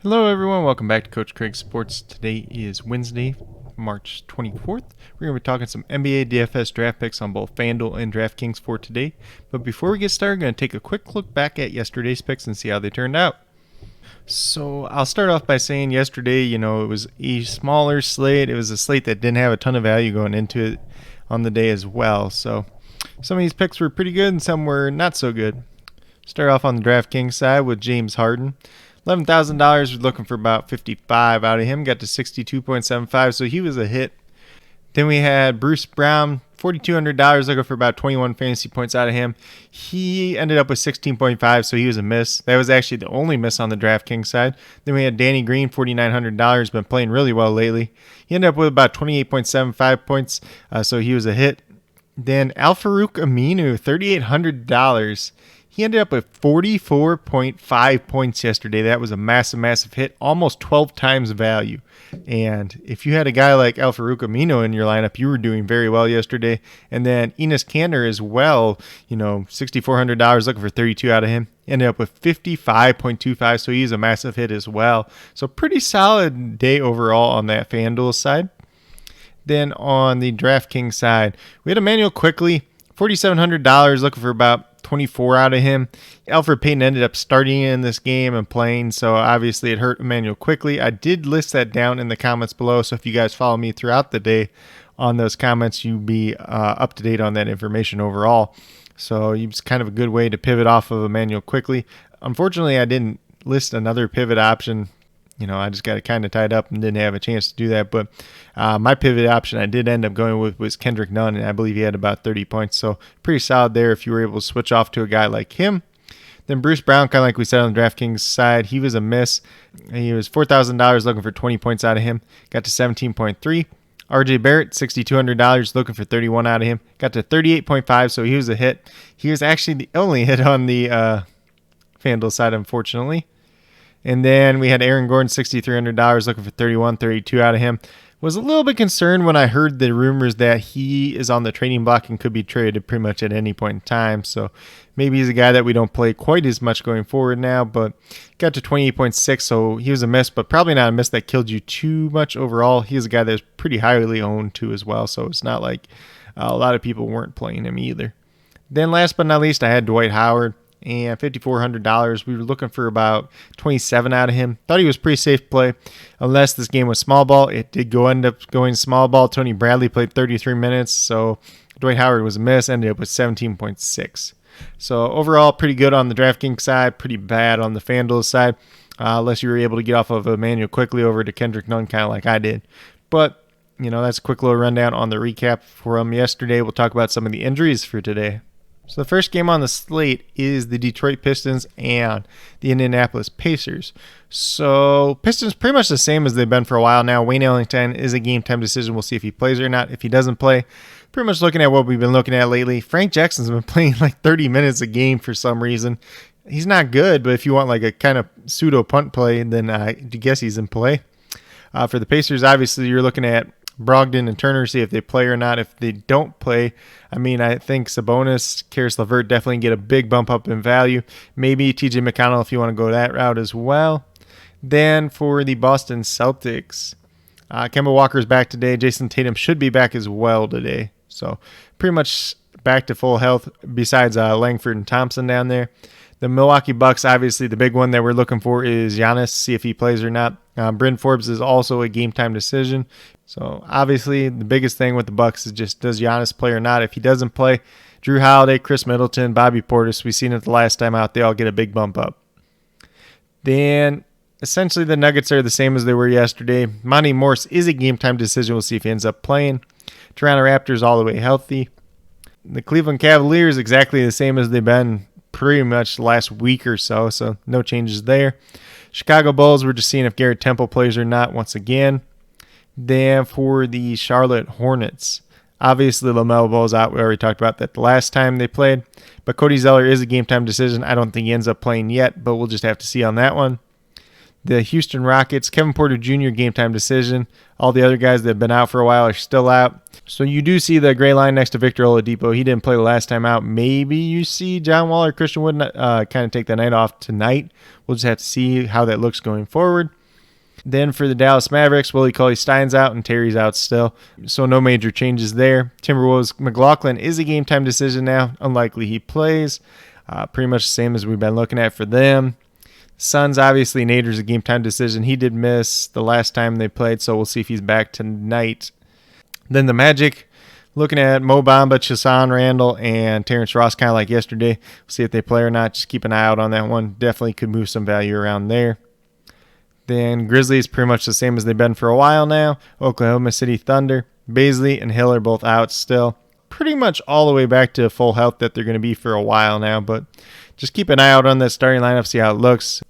Hello everyone, welcome back to Coach Craig Sports. Today is Wednesday, March 24th. We're going to be talking some NBA DFS draft picks on both FanDuel and Draft Kings for today. But before we get started, we're going to take a quick look back at yesterday's picks and see how they turned out. So I'll start off by saying yesterday, it was a smaller slate. It was a slate that didn't have a ton of value going into it on the day as well. So some of these picks were pretty good and some were not so good. Start off on the DraftKings side with James Harden. $11,000, we're looking for about 55 out of him. Got to 62.75, so he was a hit. Then we had Bruce Brown, $4,200, looking for about 21 fantasy points out of him. He ended up with 16.5, so he was a miss. That was actually the only miss on the DraftKings side. Then we had Danny Green, $4,900, been playing really well lately. He ended up with about 28.75 points, so he was a hit. Then Al-Farouq Aminu, $3,800. He ended up with 44.5 points yesterday. That was a massive hit, almost 12 times value. And if you had a guy like Al-Farouq Aminu in your lineup, you were doing very well yesterday. And then Enes Kanter as well, $6,400, looking for 32 out of him. Ended up with 55.25, so he's a massive hit as well. So pretty solid day overall on that FanDuel side. Then on the DraftKings side, we had Emmanuel Quickley, $4,700, looking for about 24 out of him. Elfrid Payton ended up starting in this game and playing, so obviously it hurt Emmanuel Quickley. I did list that down in the comments below, so if you guys follow me throughout the day on those comments, you'll be up to date on that information overall. So it's kind of a good way to pivot off of Emmanuel Quickley. Unfortunately, I didn't list another pivot option. I just got it kind of tied up and didn't have a chance to do that. But my pivot option I did end up going with was Kendrick Nunn, and I believe he had about 30 points. So pretty solid there if you were able to switch off to a guy like him. Then Bruce Brown, kind of like we said on the DraftKings side, he was a miss. He was $4,000 looking for 20 points out of him. Got to 17.3. RJ Barrett, $6,200 looking for 31 out of him. Got to 38.5, so he was a hit. He was actually the only hit on the FanDuel side, unfortunately. And then we had Aaron Gordon, $6,300, looking for 31, 32 out of him. Was a little bit concerned when I heard the rumors that he is on the trading block and could be traded pretty much at any point in time. So maybe he's a guy that we don't play quite as much going forward now, but got to 28.6, so he was a miss, but probably not a miss that killed you too much overall. He's a guy that's pretty highly owned too as well, so it's not like a lot of people weren't playing him either. Then last but not least, I had Dwight Howard. And $5,400. We were looking for about 27 out of him. Thought he was pretty safe play, unless this game was small ball. It did end up going small ball. Tony Bradley played 33 minutes, so Dwight Howard was a miss. Ended up with 17.6. So overall, pretty good on the DraftKings side, pretty bad on the FanDuel side, unless you were able to get off of Emmanuel Quickley over to Kendrick Nunn, kind of like I did. But that's a quick little rundown on the recap from yesterday. We'll talk about some of the injuries for today. So the first game on the slate is the Detroit Pistons and the Indianapolis Pacers. So Pistons pretty much the same as they've been for a while now. Wayne Ellington is a game-time decision. We'll see if he plays or not. If he doesn't play, pretty much looking at what we've been looking at lately. Frank Jackson's been playing like 30 minutes a game for some reason. He's not good, but if you want like a kind of pseudo punt play, then I guess he's in play. For the Pacers, obviously you're looking at Brogdon and Turner, see if they play or not. If they don't play, I think Sabonis, Karis LeVert definitely get a big bump up in value. Maybe TJ McConnell if you want to go that route as well. Then for the Boston Celtics, Kemba Walker's back today. Jason Tatum should be back as well today. So pretty much back to full health besides Langford and Thompson down there. The Milwaukee Bucks, obviously the big one that we're looking for is Giannis, see if he plays or not. Bryn Forbes is also a game-time decision. So obviously the biggest thing with the Bucks is just does Giannis play or not. If he doesn't play, Drew Holiday, Chris Middleton, Bobby Portis, we've seen it the last time out, they all get a big bump up. Then essentially the Nuggets are the same as they were yesterday. Monty Morris is a game-time decision. We'll see if he ends up playing. Toronto Raptors all the way healthy. The Cleveland Cavaliers exactly the same as they've been pretty much the last week or so, so no changes there. Chicago Bulls, we're just seeing if Garrett Temple plays or not once again. Then for the Charlotte Hornets, obviously LaMelo Ball's out. We already talked about that the last time they played. But Cody Zeller is a game-time decision. I don't think he ends up playing yet, but we'll just have to see on that one. The Houston Rockets, Kevin Porter Jr., game time decision. All the other guys that have been out for a while are still out. So you do see the gray line next to Victor Oladipo. He didn't play the last time out. Maybe you see John Wall or Christian Wood kind of take the night off tonight. We'll just have to see how that looks going forward. Then for the Dallas Mavericks, Willie Cauley-Stein's out and Terry's out still. So no major changes there. Timberwolves, McLaughlin is a game time decision now. Unlikely he plays. Pretty much the same as we've been looking at for them. Suns, obviously, Nader's a game time decision. He did miss the last time they played, so we'll see if he's back tonight. Then the Magic, looking at Mo Bamba, Chasson Randall, and Terrence Ross, kind of like yesterday. We'll see if they play or not. Just keep an eye out on that one. Definitely could move some value around there. Then Grizzlies, pretty much the same as they've been for a while now. Oklahoma City Thunder, Baisley and Hill are both out still. Pretty much all the way back to full health that they're going to be for a while now, but just keep an eye out on that starting lineup, see how it looks.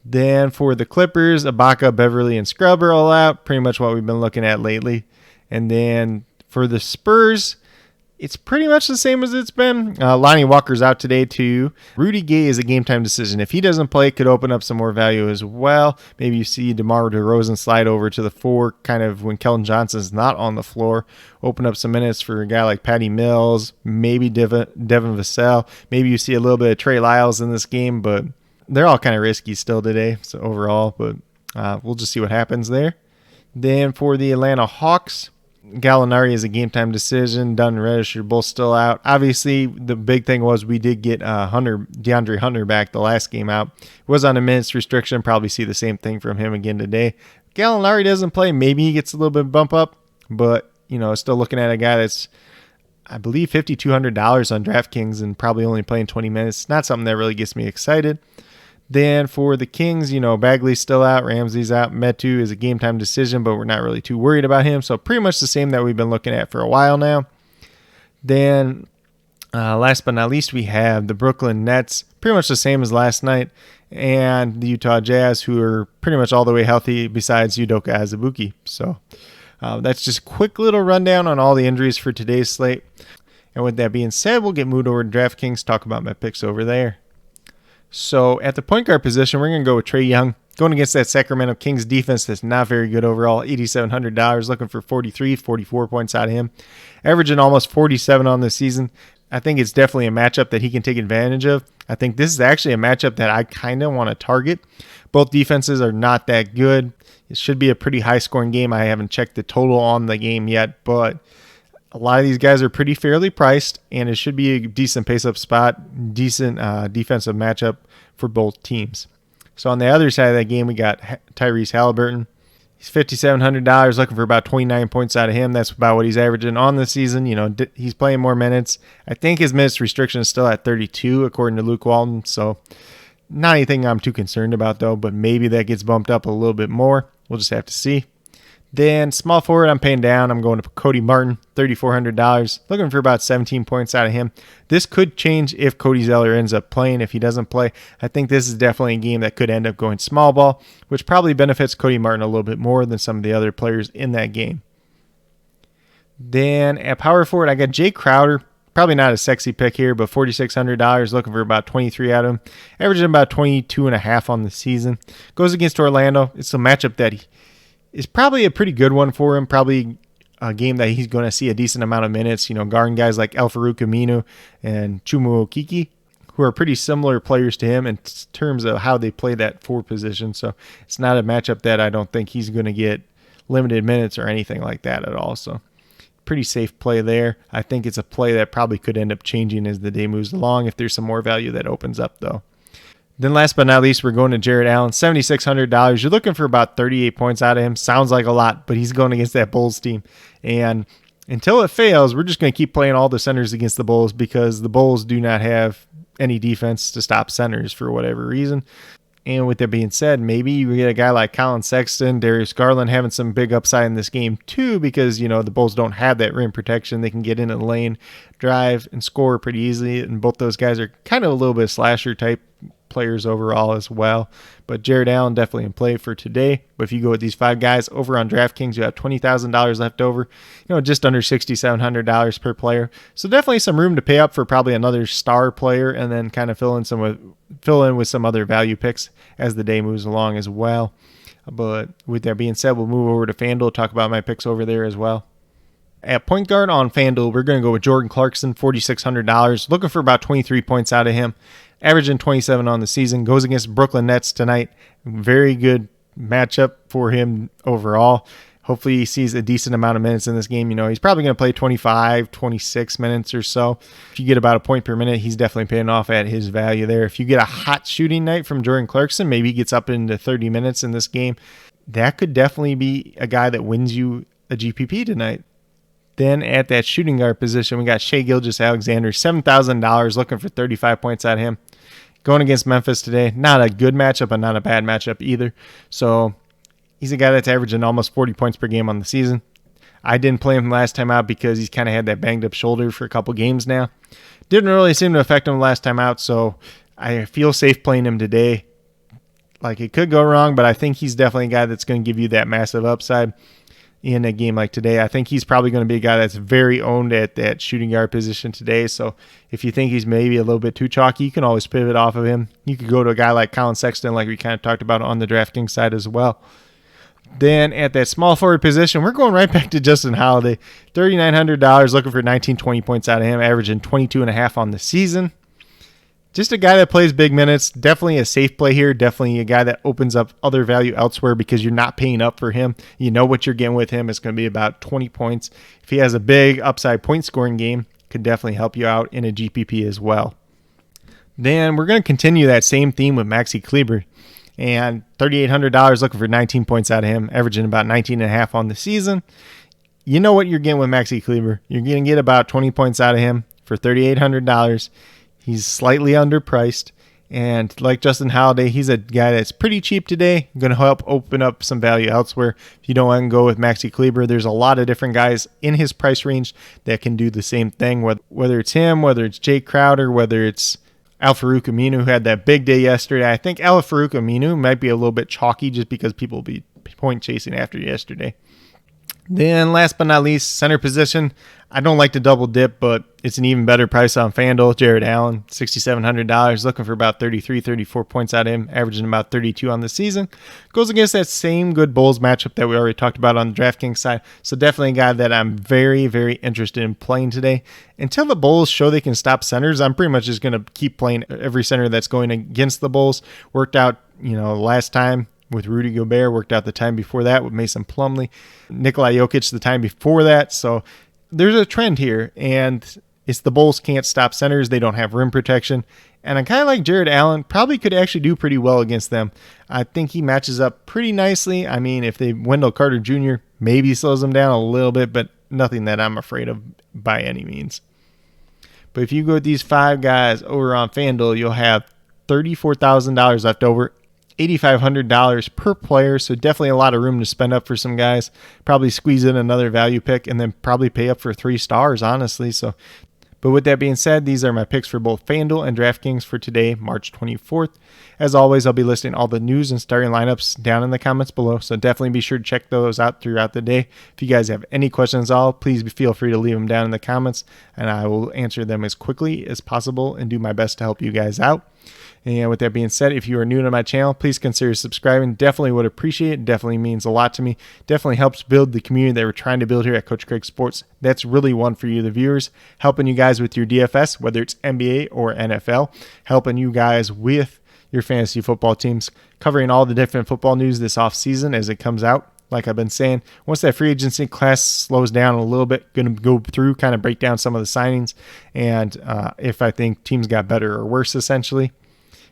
Then for the Clippers, Ibaka, Beverly, and Scrub are all out. Pretty much what we've been looking at lately. And then for the Spurs, it's pretty much the same as it's been. Lonnie Walker's out today too. Rudy Gay is a game time decision. If he doesn't play, it could open up some more value as well. Maybe you see DeMar DeRozan slide over to the 4, kind of when Keldon Johnson's not on the floor. Open up some minutes for a guy like Patty Mills, maybe Devin Vassell. Maybe you see a little bit of Trey Lyles in this game, but they're all kind of risky still today, so overall, but we'll just see what happens there. Then for the Atlanta Hawks, Gallinari is a game time decision. Dunn and Reddish are both still out. Obviously, the big thing was we did get DeAndre Hunter back the last game out. It was on a minutes restriction. Probably see the same thing from him again today. Gallinari doesn't play. Maybe he gets a little bit of bump up, but still looking at a guy that's, I believe, $5,200 on DraftKings and probably only playing 20 minutes. Not something that really gets me excited. Then for the Kings, Bagley's still out, Ramsey's out, Metu is a game time decision, but we're not really too worried about him. So pretty much the same that we've been looking at for a while now. Then last but not least, we have the Brooklyn Nets, pretty much the same as last night, and the Utah Jazz, who are pretty much all the way healthy besides Udoka Azubuike. So that's just a quick little rundown on all the injuries for today's slate. And with that being said, we'll get moved over to DraftKings, talk about my picks over there. So at the point guard position, we're going to go with Trae Young, going against that Sacramento Kings defense that's not very good overall. $8,700, looking for 44 points out of him, averaging almost 47 on the season. I think it's definitely a matchup that he can take advantage of. I think this is actually a matchup that I kind of want to target. Both defenses are not that good. It should be a pretty high-scoring game. I haven't checked the total on the game yet, but a lot of these guys are pretty fairly priced, and it should be a decent pace-up spot, decent defensive matchup for both teams. So on the other side of that game, we got Tyrese Halliburton. He's $5,700, looking for about 29 points out of him. That's about what he's averaging on the season. He's playing more minutes. I think his minutes restriction is still at 32, according to Luke Walton. So not anything I'm too concerned about, though, but maybe that gets bumped up a little bit more. We'll just have to see. Then small forward, I'm paying down. I'm going to Cody Martin, $3,400. Looking for about 17 points out of him. This could change if Cody Zeller ends up playing. If he doesn't play, I think this is definitely a game that could end up going small ball, which probably benefits Cody Martin a little bit more than some of the other players in that game. Then at power forward, I got Jay Crowder. Probably not a sexy pick here, but $4,600, looking for about 23 out of him. Averaging about 22.5 on the season. Goes against Orlando. It's a matchup that is probably a pretty good one for him. Probably a game that he's going to see a decent amount of minutes. Guarding guys like El Farouk Aminu and Chumu Okiki, who are pretty similar players to him in terms of how they play that 4 position. So it's not a matchup that I don't think he's going to get limited minutes or anything like that at all. So pretty safe play there. I think it's a play that probably could end up changing as the day moves along if there's some more value that opens up, though. Then last but not least, we're going to Jared Allen, $7,600. You're looking for about 38 points out of him. Sounds like a lot, but he's going against that Bulls team. And until it fails, we're just going to keep playing all the centers against the Bulls because the Bulls do not have any defense to stop centers for whatever reason. And with that being said, maybe you get a guy like Colin Sexton, Darius Garland having some big upside in this game too because, the Bulls don't have that rim protection. They can get in the lane, drive, and score pretty easily. And both those guys are kind of a little bit slasher type players overall as well. But Jared Allen definitely in play for today. But if you go with these 5 guys over on DraftKings, you have $20,000 left over, just under $6,700 per player. So definitely some room to pay up for probably another star player, and then kind of fill in with some other value picks as the day moves along as well. But with that being said, we'll move over to FanDuel, talk about my picks over there as well. At point guard on FanDuel, we're going to go with Jordan Clarkson, $4,600. Looking for about 23 points out of him. Averaging 27 on the season. Goes against Brooklyn Nets tonight. Very good matchup for him overall. Hopefully he sees a decent amount of minutes in this game. He's probably going to play 25, 26 minutes or so. If you get about a point per minute, he's definitely paying off at his value there. If you get a hot shooting night from Jordan Clarkson, maybe he gets up into 30 minutes in this game. That could definitely be a guy that wins you a GPP tonight. Then at that shooting guard position, we got Shai Gilgeous-Alexander, $7,000, looking for 35 points out of him. Going against Memphis today, not a good matchup, but not a bad matchup either. So he's a guy that's averaging almost 40 points per game on the season. I didn't play him last time out because he's kind of had that banged up shoulder for a couple games now. Didn't really seem to affect him last time out, so I feel safe playing him today. Like, it could go wrong, but I think he's definitely a guy that's going to give you that massive upside in a game like today. I think he's probably going to be a guy that's very owned at that shooting guard position today. So if you think he's maybe a little bit too chalky, you can always pivot off of him. You could go to a guy like Colin Sexton, like we kind of talked about on the DraftKings side as well. Then at that small forward position, we're going right back to Justin Holiday. $3,900, looking for 19, 20 points out of him, averaging 22.5 on the season. Just a guy that plays big minutes. Definitely a safe play here. Definitely a guy that opens up other value elsewhere because you're not paying up for him. You know what you're getting with him. It's going to be about 20 points. If he has a big upside point scoring game, could definitely help you out in a GPP as well. Then we're going to continue that same theme with Maxi Kleber. And $3,800, looking for 19 points out of him, averaging about 19.5 on the season. You know what you're getting with Maxi Kleber. You're going to get about 20 points out of him for $3,800. He's slightly underpriced, and like Justin Holiday, he's a guy that's pretty cheap today. Going to help open up some value elsewhere. If you don't want to go with Maxi Kleber, there's a lot of different guys in his price range that can do the same thing, whether it's him, whether it's Jake Crowder, whether it's Al-Farouq Aminu, who had that big day yesterday. I think Al-Farouq Aminu might be a little bit chalky just because people will be point chasing after yesterday. Then last but not least, center position. I don't like to double dip, but it's an even better price on FanDuel. Jared Allen, $6,700, looking for about 33, 34 points out of him, averaging about 32 on the season. Goes against that same good Bulls matchup that we already talked about on the DraftKings side. So definitely a guy that I'm very, very interested in playing today. Until the Bulls show they can stop centers, I'm pretty much just going to keep playing every center that's going against the Bulls. Worked out, last time with Rudy Gobert, worked out the time before that with Mason Plumlee, Nikola Jokic the time before that. So there's a trend here, and it's the Bulls can't stop centers. They don't have rim protection. And I kind of like Jared Allen, probably could actually do pretty well against them. I think he matches up pretty nicely. I mean, if Wendell Carter Jr. maybe slows them down a little bit, but nothing that I'm afraid of by any means. But if you go with these 5 guys over on FanDuel, you'll have $34,000 left over, $8,500 per player, so definitely a lot of room to spend up for some guys. Probably squeeze in another value pick and then probably pay up for 3 stars, honestly. But with that being said, these are my picks for both FanDuel and DraftKings for today, March 24th. As always, I'll be listing all the news and starting lineups down in the comments below, so definitely be sure to check those out throughout the day. If you guys have any questions at all, please feel free to leave them down in the comments, and I will answer them as quickly as possible and do my best to help you guys out. And with that being said, if you are new to my channel, please consider subscribing. Definitely would appreciate it. Definitely means a lot to me. Definitely helps build the community that we're trying to build here at Coach Craig Sports. That's really one for you, the viewers, helping you guys with your DFS, whether it's NBA or NFL, helping you guys with your fantasy football teams, covering all the different football news this offseason as it comes out. Like I've been saying, once that free agency class slows down a little bit, going to go through, kind of break down some of the signings, and if I think teams got better or worse, essentially,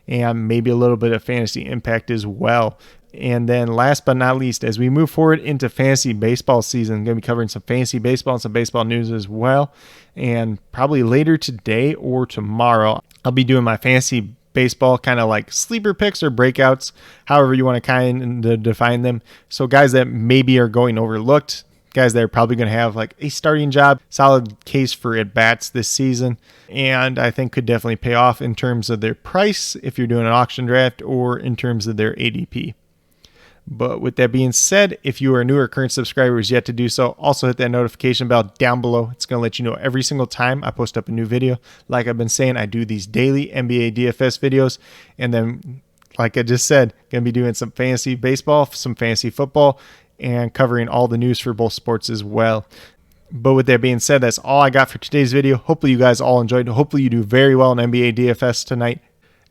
and maybe a little bit of fantasy impact as well. And then last but not least, as we move forward into fantasy baseball season, I'm going to be covering some fantasy baseball and some baseball news as well. And probably later today or tomorrow, I'll be doing my fantasy baseball kind of like sleeper picks or breakouts, however you want to kind of define them. So guys that maybe are going overlooked, guys that are probably going to have like a starting job, solid case for at-bats this season, and I think could definitely pay off in terms of their price if you're doing an auction draft or in terms of their ADP. But with that being said, if you are a new or current subscriber who's yet to do so, also hit that notification bell down below. It's going to let you know every single time I post up a new video. Like I've been saying, I do these daily NBA DFS videos, and then like I just said, going to be doing some fantasy baseball, some fantasy football, and covering all the news for both sports as well. But with that being said, that's all I got for today's video. Hopefully you guys all enjoyed. Hopefully you do very well in NBA DFS tonight.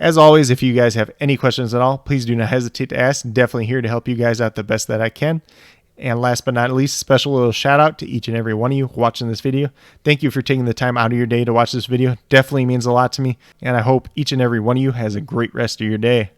As always, if you guys have any questions at all, please do not hesitate to ask. Definitely here to help you guys out the best that I can. And last but not least, special little shout out to each and every one of you watching this video. Thank you for taking the time out of your day to watch this video. Definitely means a lot to me. And I hope each and every one of you has a great rest of your day.